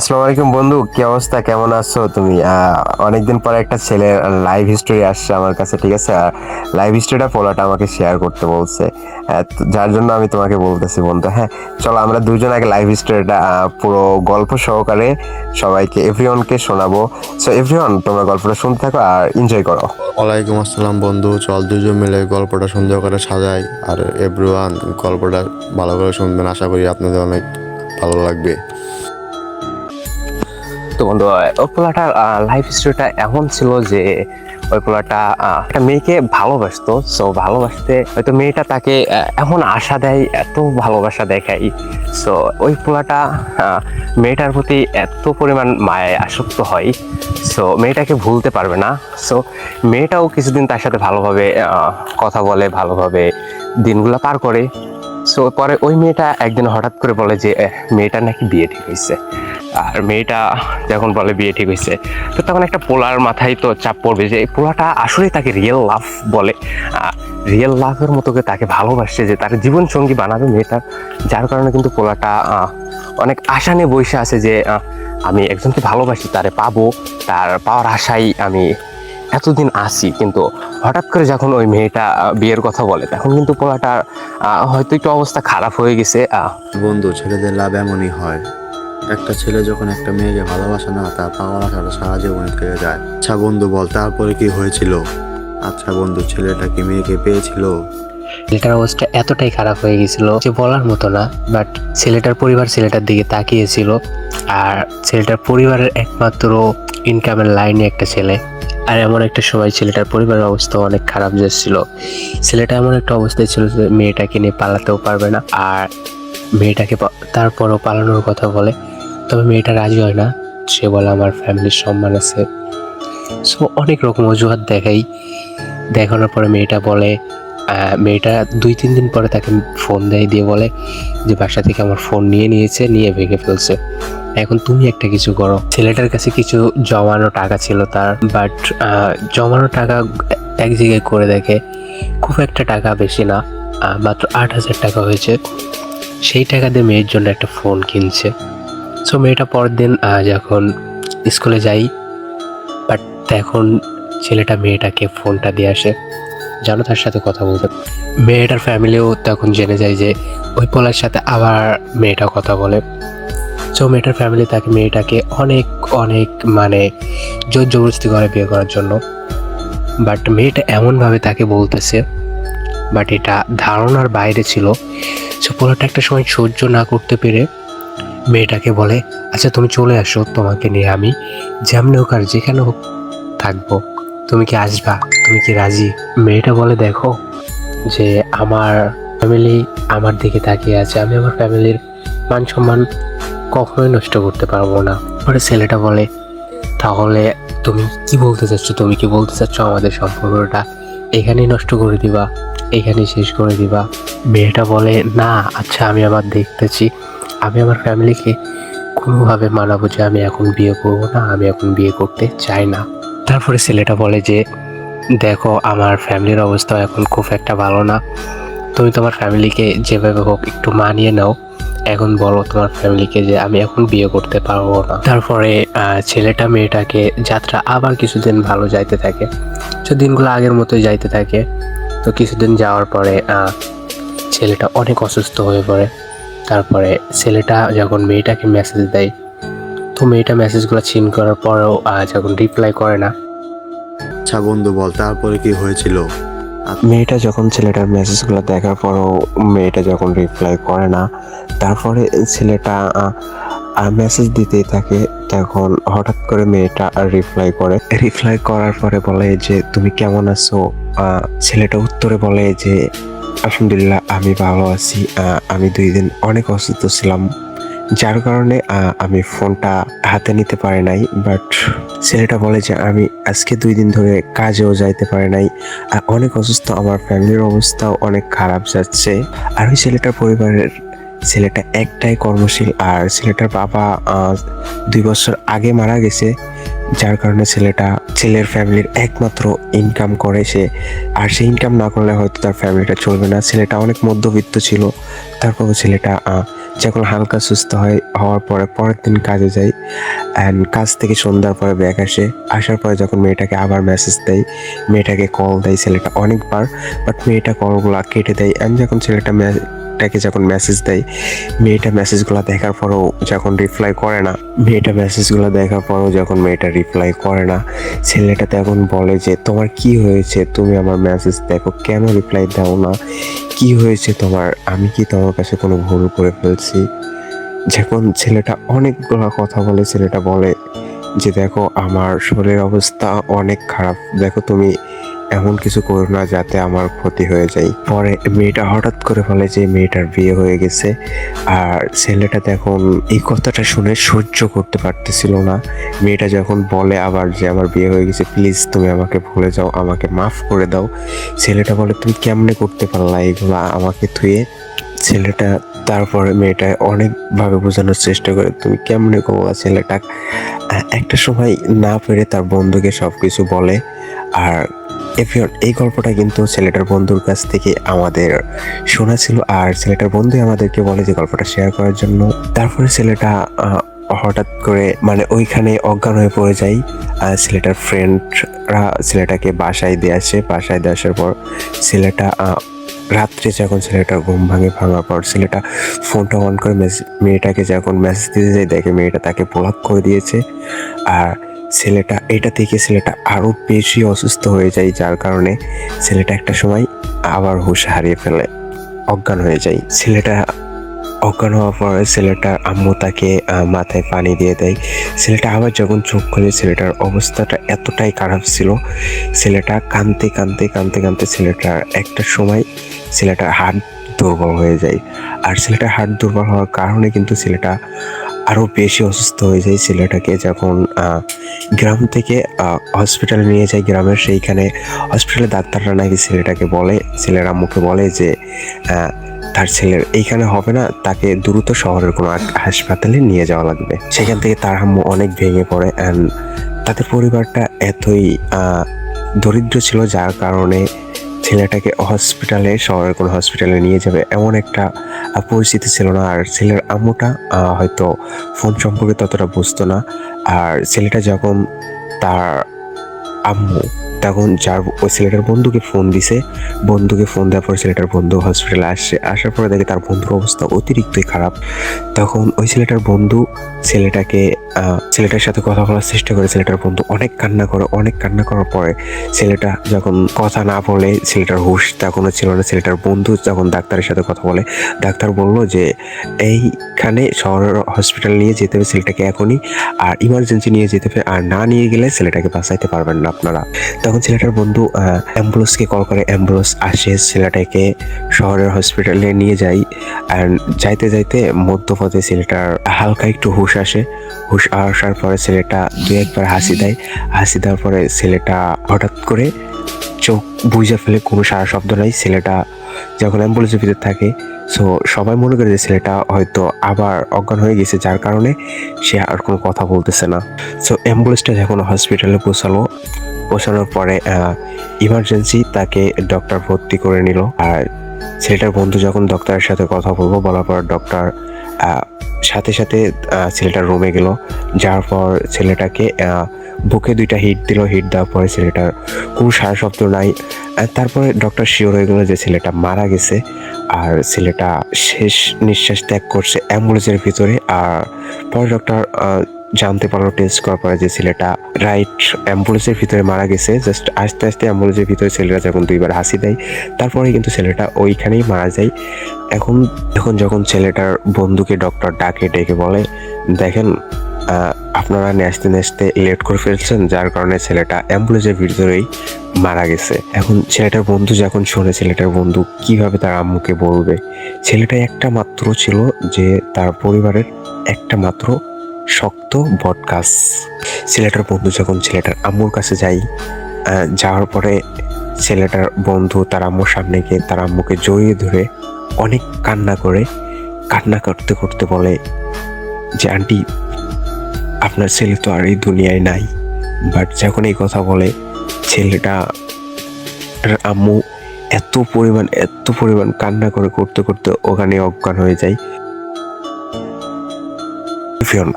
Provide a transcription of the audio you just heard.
আসসালামু আলাইকুম বন্ধু, কি অবস্থা? কেমন আছো তুমি? অনেকদিন পরে একটা ছেলে লাইভ হিস্টোরি আসছে আমার কাছে, ঠিক আছে? আর লাইভ হিস্টোরিটা পোলাটা আমাকে শেয়ার করতে বলছে। যার জন্য আমি তোমাকে বলতেছি বন্ধু। হ্যাঁ, চলো আমরা দুজন আগে লাইভ হিস্টোরিটা পুরো গল্প সহকারে সবাইকে এভরিওয়ানকে শোনাবো। সো এভরিওয়ান, তোমরা গল্পটা শুনতে থাকো আর এনজয় করো। ওয়ালাইকুম আসসালাম বন্ধু, চল দুজন মিলে গল্পটা সুন্দর করে সাজাই। আর এভরিওয়ান, গল্পটা ভালো করে শুনবেন, আশা করি আপনাদের অনেক ভালো লাগবে। তো বন্ধু, ওই পোলাটার লাইফ স্টোরিটা এমন ছিল যে ওই পোলাটা একটা মেয়েকে ভালোবাসতো। সো ভালোবাসতে হয়তো মেয়েটা তাকে এমন আশা দেয়, এত ভালোবাসা দেখায়। সো ওই পোলাটা মেয়েটার প্রতি এত পরিমাণ মায়ায় আসক্ত হয়। সো মেয়েটাকে ভুলতে পারবে না। সো মেয়েটাও কিছুদিন তার সাথে ভালোভাবে কথা বলে, ভালোভাবে দিনগুলো পার করে। সো পরে ওই মেয়েটা একদিন হঠাৎ করে বলে যে মেয়েটা নাকি বিয়ে ঠিক হয়েছে। আর মেয়েটা যখন বলে বিয়ে ঠিক হয়েছে, তো তখন একটা পোলার মাথায় তো চাপ পড়বে যে এই পোলাটা আসলে তাকে রিয়েল লাভ বলে, রিয়েল লাভের মতো করে তাকে ভালোবাসছে, যে তার জীবন সঙ্গী বানাবে মেয়েটার। যার কারণে কিন্তু পোলাটা অনেক আশা নিয়ে বসে আছে যে আমি একজনকে ভালোবাসি, তারে পাবো, তার পাওয়ার আশায় আমি এতদিন আসি। কিন্তু হঠাৎ করে যখন ওই মেয়েটা বিয়ের কথা বলে, তখন কিন্তু পোলাটার হয়তো একটু অবস্থা খারাপ হয়ে গেছে। বন্ধু, ছেলেদের লাভ এমনই হয়। একটা ছেলে যখন একটা মেয়েকে ভালোবাসে না, তার পাওয়ার আশাটা সারা জীবন থেকে যায়। আচ্ছা বন্ধু, বল তারপরে কি হয়েছিল? আচ্ছা বন্ধু, ছেলেটা কি মেয়েকে পেয়েছিল? ছেলেটার অবস্থা এতটাই খারাপ হয়ে গেছিল যে বলার মতো না। বাট ছেলেটার পরিবার ছেলেটার দিকে তাকিয়েছিল। আর ছেলেটার পরিবারের একমাত্র ইনকামের লাইনে একটা ছেলে। আর এমন একটা সময় ছেলেটার পরিবারের অবস্থা অনেক খারাপ যাচ্ছিল। ছেলেটা এমন একটা অবস্থায় ছিল যে মেয়েটাকে নিয়ে পালাতেও পারবে না। আর মেয়েটাকে তারপরও পালানোর কথা বলে, তবে মেয়েটা রাজি হয় না। সে বলে আমার ফ্যামিলির সম্মান আছে। সো অনেক রকম অজুহাত দেখানোর পরে মেয়েটা বলে, মেয়েটা 2-3 দিন পরে তাকে ফোন দিয়ে বলে যে বাসা থেকে আমার ফোন নিয়ে ভেঙে ফেলছে। এখন তুমি একটা কিছু করো। ছেলেটার কাছে কিছু জমানো টাকা ছিল তার, বাট জমানো টাকা এক জায়গায় করে দেখে খুব একটা টাকা বেশি না, মাত্র 8,000 টাকা হয়েছে। সেই টাকা দিয়ে মেয়ের জন্য একটা ফোন কিনছে। সো মেয়েটা পরের দিন যখন স্কুলে যাই, বাট এখন ছেলেটা মেয়েটাকে ফোনটা দিয়ে আসে যেন তার সাথে কথা বলতে। মেয়েটার ফ্যামিলিও তখন জেনে যায় যে ওই পোলার সাথে আবার মেয়েটা কথা বলে। সো মেয়েটার ফ্যামিলি মেয়েটাকে অনেক অনেক মানে জোর জবরদস্তি করে বিয়ে করার জন্য। বাট মেয়েটা এমনভাবে তাকে বলতেছে, বাট এটা ধারণার বাইরে ছিল। সো পোলাটা একটা সময় সহ্য না করতে পেরে মেয়েটাকে বলে, আচ্ছা তুমি চলে আসো, তোমাকে নিয়ে আমি যেমনি হোক আর যেখানে হোক থাকবো, তুমি কি আসবা? তুমি কি রাজি? মেয়েটা বলে, দেখো যে আমার ফ্যামিলি আমার দিকে তাকিয়ে আছে, আমি আমার ফ্যামিলির মান সম্মান কখনোই নষ্ট করতে পারবো না। পরে ছেলেটা বলে, তাহলে তুমি কি বলতে চাচ্ছ? তুমি কি বলতে চাচ্ছ আমাদের সম্পর্কটা এখানেই নষ্ট করে দিবা, এখানেই শেষ করে দিবা? মেয়েটা বলে, না আচ্ছা আমি আবার দেখতেছি, আমি আমার ফ্যামিলিকে কোনোভাবে মানাবো যে আমি এখন বিয়ে করবো না, আমি এখন বিয়ে করতে চাই না। তারপরে ছেলেটা বলে যে, দেখো আমার ফ্যামিলির অবস্থা এখন খুব একটা ভালো না, তুমি তোমার ফ্যামিলিকে যেভাবে হোক একটু মানিয়ে নাও। এখন বলো তোমার ফ্যামিলিকে যে আমি এখন বিয়ে করতে পারবো না। তারপরে ছেলেটা মেয়েটাকে যাত্রা আবার কিছুদিন ভালো যাইতে থাকে। তো দিনগুলো আগের মতোই যাইতে থাকে। তো কিছুদিন যাওয়ার পরে ছেলেটা অনেক অসুস্থ হয়ে পড়ে। তারপরে ছেলেটা যখন মেয়েটাকে মেসেজ দেয়, তো মেয়েটা মেসেজগুলো সিন করার পরেও যখন রিপ্লাই করে না। আচ্ছা বন্ধু, বল তারপরে কি হয়েছিল? মেয়েটা যখন ছেলেটার মেসেজগুলো দেখার পরও মেয়েটা যখন রিপ্লাই করে না, তারপরে ছেলেটা মেসেজ দিতেই থাকে। তখন হঠাৎ করে মেয়েটা রিপ্লাই করার পরে বলে যে তুমি কেমন আছো? ছেলেটা উত্তরে বলে যে আলহামদুলিল্লাহ, আমি ভালো আছি। আমি 2 দিন অনেক অসুস্থ ছিলাম, যার কারণে আমি ফোনটা হাতে নিতে পারি নাই। বাট ছেলেটা বলে যে আমি আজকে 2 দিন ধরে কাজেও যাইতে পারি নাই, অনেক অসুস্থ, আমার ফ্যামিলির অবস্থাও অনেক খারাপ যাচ্ছে। আর ওই ছেলেটা একটাই কর্মশীল, আর ছেলেটার বাবা 2 বছর আগে মারা গেছে, যার কারণে ছেলের ফ্যামিলির একমাত্র ইনকাম করে সে। আর সে ইনকাম না করলে হয়তো তার ফ্যামিলিটা চলবে না। ছেলেটা অনেক মধ্যবিত্ত ছিল, তারপরও ছেলেটা যখন হালকা সুস্থ হওয়ার পরে পরের দিন কাজে যাই, অ্যান্ড কাজ থেকে সন্ধ্যার পরে ব্যাক আসার পরে যখন মেয়েটাকে আবার মেসেজ দেয়, মেয়েটাকে কল দেয় ছেলেটা অনেকবার, বাট মেয়েটা কলগুলো কেটে দেয়। অ্যান্ড যখন মেয়েটাকে যখন মেসেজ দেয়, মেয়েটা মেসেজগুলো দেখার পরেও যখন রিপ্লাই করে না, ছেলেটা তখন বলে যে তোমার কি হয়েছে, তুমি আমার মেসেজ দেখো, কেন রিপ্লাই দাও না, কি হয়েছে তোমার, আমি কি তোমার কাছে কোনো ভুল করে ফেলছি? যখন ছেলেটা অনেকগুলো কথা বলে, ছেলেটা বলে যে দেখো আমার শরীরের অবস্থা অনেক খারাপ, দেখো তুমি এমন কিছু করো না যাতে আমার ক্ষতি হয়ে যায়। পরে মেয়েটা হঠাৎ করে বলে যে মেয়েটার বিয়ে হয়ে গেছে, আর ছেলেটা তখন এই কথাটা শুনে সহ্য করতে পারতেছিল না। মেয়েটা যখন বলে আবার যে আমার বিয়ে হয়ে গেছে, প্লিজ তুমি আমাকে ভুলে যাও, আমাকে মাফ করে দাও, ছেলেটা বলে তুমি কেমনে করতে পারলা এগুলা আমাকে থুয়ে? ছেলেটা তারপরে মেয়েটা অনেকভাবে বোঝানোর চেষ্টা করে তুমি কেমনে করলা। ছেলেটা একটা সময় না পেরে তার বন্ধুকে সবকিছু বলে। আর এই গল্পটা কিন্তু ছেলেটার বন্ধুর কাছ থেকে আমাদের শোনা ছিল, আর ছেলেটার বন্ধু আমাদেরকে বলে যে গল্পটা শেয়ার করার জন্য। তারপরে ছেলেটা হঠাৎ করে মানে ওইখানে অজ্ঞান হয়ে পড়ে যায়। ছেলেটার ফ্রেন্ডরা ছেলেটাকে বাসায় দিয়ে আসে। বাসায় দিয়ে আসার পর ছেলেটা রাত্রে যখন ছেলেটার ঘুম ভাঙার পর ছেলেটা ফোনটা অন করে মেয়েটাকে যখন মেসেজ দিতে যায়, দেখে মেয়েটা তাকে ব্লক করে দিয়েছে। আর ছেলেটা এটা থেকে ছেলেটা আরো বেশি অসুস্থ হয়ে যায়, যার কারণে ছেলেটা একটা সময় আবার হুঁশ হারিয়ে ফেলে, অজ্ঞান হয়ে যায়। ছেলেটা অজ্ঞান হওয়ার পরে ছেলেটার আম্মু তাকে মাথায় পানি দিয়ে দেয়। ছেলেটা আবার যখন চোখ খুলে, ছেলেটার অবস্থাটা এতটাই খারাপ ছিল, ছেলেটা কাঁদতে ছেলেটার একটা সময় ছেলেটার হার্ট দুর্বল হয়ে যায়। আর ছেলেটার হার্ট দুর্বল হওয়ার কারণে কিন্তু ছেলেটা আরো বেশি অসুস্থ হয়ে যায়। ছেলেটাকে যখন গ্রাম থেকে হসপিটালে নিয়ে যায়, গ্রামের সেইখানে হসপিটালে ডাক্তাররা নাকি ছেলেটাকে বলে, ছেলের আম্মুকে বলে যে তার ছেলের এইখানে হবে না, তাকে দ্রুত শহরের কোনো হাসপাতালে নিয়ে যাওয়া লাগবে। সেখান থেকে তার আম্মু অনেক ভেঙে পড়ে। অ্যান্ড তাদের পরিবারটা এতই দরিদ্র ছিল, যার কারণে ছেলেটাকে শহরের কোনো হসপিটালে নিয়ে যাবে এমন একটা পরিস্থিতি ছিল না। আর ছেলের আম্মুটা হয়তো ফোন সম্পর্কে ততটা বুঝতো না। আর ছেলেটা যখন তার আম্মু তখন ওই ছেলেটার বন্ধুকে ফোন দেওয়ার পর ছেলেটার বন্ধু হসপিটালে আসার পরে দেখে তার বন্ধুর অবস্থা অতিরিক্তই খারাপ। তখন ওই ছেলেটার বন্ধু ছেলেটার সাথে কথা বলার চেষ্টা করে। ছেলেটার বন্ধু অনেক কান্না করার পরে ছেলেটা যখন কথা না বলে, ছেলেটার হুঁশ তখনও ছিল না। ছেলেটার বন্ধু যখন ডাক্তারের সাথে কথা বলে, ডাক্তার বলল যে এইখানে শহরের হসপিটাল নিয়ে যেতে হবে ছেলেটাকে এখনই, আর ইমার্জেন্সি নিয়ে যেতে হবে, আর না নিয়ে গেলে ছেলেটাকে বাঁচাইতে পারবেন না আপনারা। তখন ছেলেটার বন্ধু অ্যাম্বুলেন্সকে কল করে, অ্যাম্বুলেন্স আসে, ছেলেটাকে শহরের হসপিটালে নিয়ে যায়। আর যাইতে মধ্যপথে ছেলেটার হালকা একটু হুঁশ আসার পরে ছেলেটা দু একবার হাসি দেওয়ার পরে ছেলেটা হঠাৎ করে চোখ বুঝে ফেলে, কোনো সারা শব্দ নাই। ছেলেটা যখন অ্যাম্বুলেন্সের ভিতরে থাকে, সো সবাই মনে করে যে ছেলেটা হয়তো আবার অজ্ঞান হয়ে গেছে, যার কারণে সে আর কোনো কথা বলতেছে না। সো অ্যাম্বুলেন্সটা যখন হসপিটালে পৌঁছানোর পরে ইমার্জেন্সি তাকে ডক্টর ভর্তি করে নিল। আর ছেলেটার বন্ধু যখন ডক্টরের সাথে কথা বলার পর ডক্টর সাথে ছেলেটার রুমে গেল, যাওয়ার পর ছেলেটাকে বুকে 2টা হিট দিল। হিট দেওয়ার পরে ছেলেটার কোনো সারা শব্দ নাই। তারপরে ডক্টর শিওর হয়ে গেল যে ছেলেটা মারা গেছে, আর ছেলেটা শেষ নিঃশ্বাস ত্যাগ করছে অ্যাম্বুলেন্সের ভিতরে। আর পরে ডক্টর জানতে পারলো টেস্ট করার পরে যে ছেলেটা অ্যাম্বুলেন্সের ভিতরে মারা গেছে। জাস্ট আস্তে অ্যাম্বুলেন্সের ভিতরে ছেলেটা যখন 2বার হাসি দেয়, তারপরে কিন্তু ছেলেটা ওইখানেই মারা যায়। এখন যখন ছেলেটার বন্ধুকে ডক্টর ডেকে বলে, দেখেন আপনারা নেচতে লেট করে ফেলছেন, যার কারণে ছেলেটা অ্যাম্বুলেন্সের ভিতরেই মারা গেছে। এখন ছেলেটার বন্ধু যখন শোনে, ছেলেটার বন্ধু কিভাবে তার আম্মুকে বলবে? ছেলেটা একটা মাত্র ছিল যে তার পরিবারের একটা মাত্র শক্ত বটগাছ। ছেলেটার বন্ধু যখন ছেলেটার আম্মুর কাছে যাওয়ার পরে ছেলেটার বন্ধু তার আম্মুর সামনে গিয়ে তার আম্মুকে জড়িয়ে ধরে অনেক কান্না করতে বলে যে আন্টি, আপনার ছেলে তো আর এই দুনিয়ায় নাই। বাট যখন এই কথা বলে, ছেলেটা আম্মু এত পরিমাণ কান্না করতে ওখানে অজ্ঞান হয়ে যায়। এভরিওয়ান